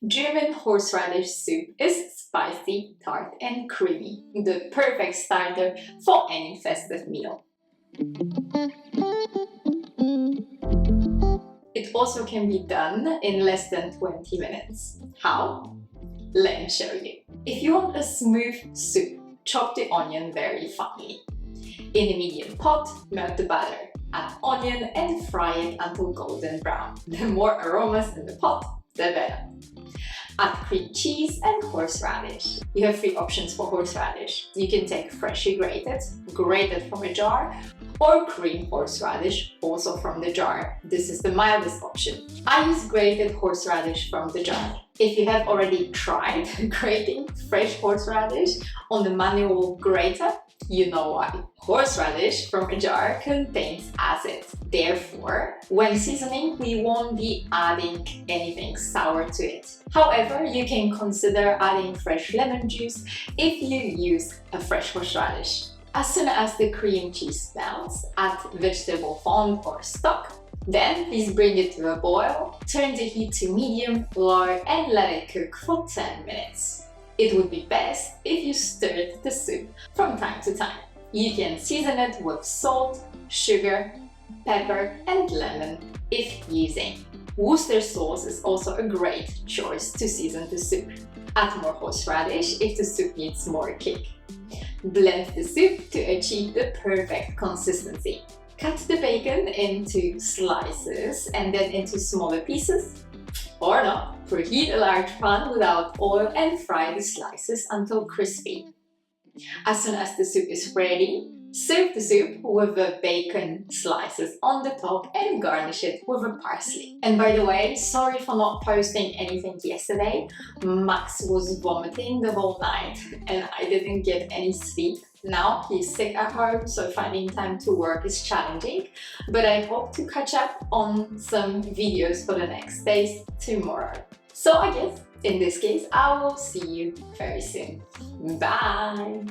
German horseradish soup is spicy, tart and creamy, the perfect starter for any festive meal. It also can be done in less than 20 minutes. How? Let me show you. If you want a smooth soup, chop the onion very finely. In a medium pot, melt the batter. Add onion and fry it until golden brown. The more aromas in the pot, the better. Add cream cheese and horseradish. You have 3 options for horseradish. You can take freshly grated from a jar, or cream horseradish, also from the jar. This is the mildest option. I use grated horseradish from the jar. If you have already tried grating fresh horseradish on the manual grater, you know why. Horseradish from a jar contains acid. Therefore, when seasoning, we won't be adding anything sour to it. However, you can consider adding fresh lemon juice if you use a fresh horseradish. As soon as the cream cheese melts, add vegetable fond or stock. Then please bring it to a boil, turn the heat to medium, low and let it cook for 10 minutes. It would be best if you stirred the soup from time to time. You can season it with salt, sugar, pepper and lemon if using. Worcester sauce is also a great choice to season the soup. Add more horseradish if the soup needs more kick. Blend the soup to achieve the perfect consistency. Cut the bacon into slices and then into smaller pieces. Or not, preheat a large pan without oil and fry the slices until crispy. As soon as the soup is ready, serve the soup with the bacon slices on the top and garnish it with a parsley. And by the way, sorry for not posting anything yesterday. Max was vomiting the whole night and I didn't get any sleep. Now he's sick at home, so finding time to work is challenging, but I hope to catch up on some videos for the next days tomorrow. So I guess in this case, I will see you very soon. Bye!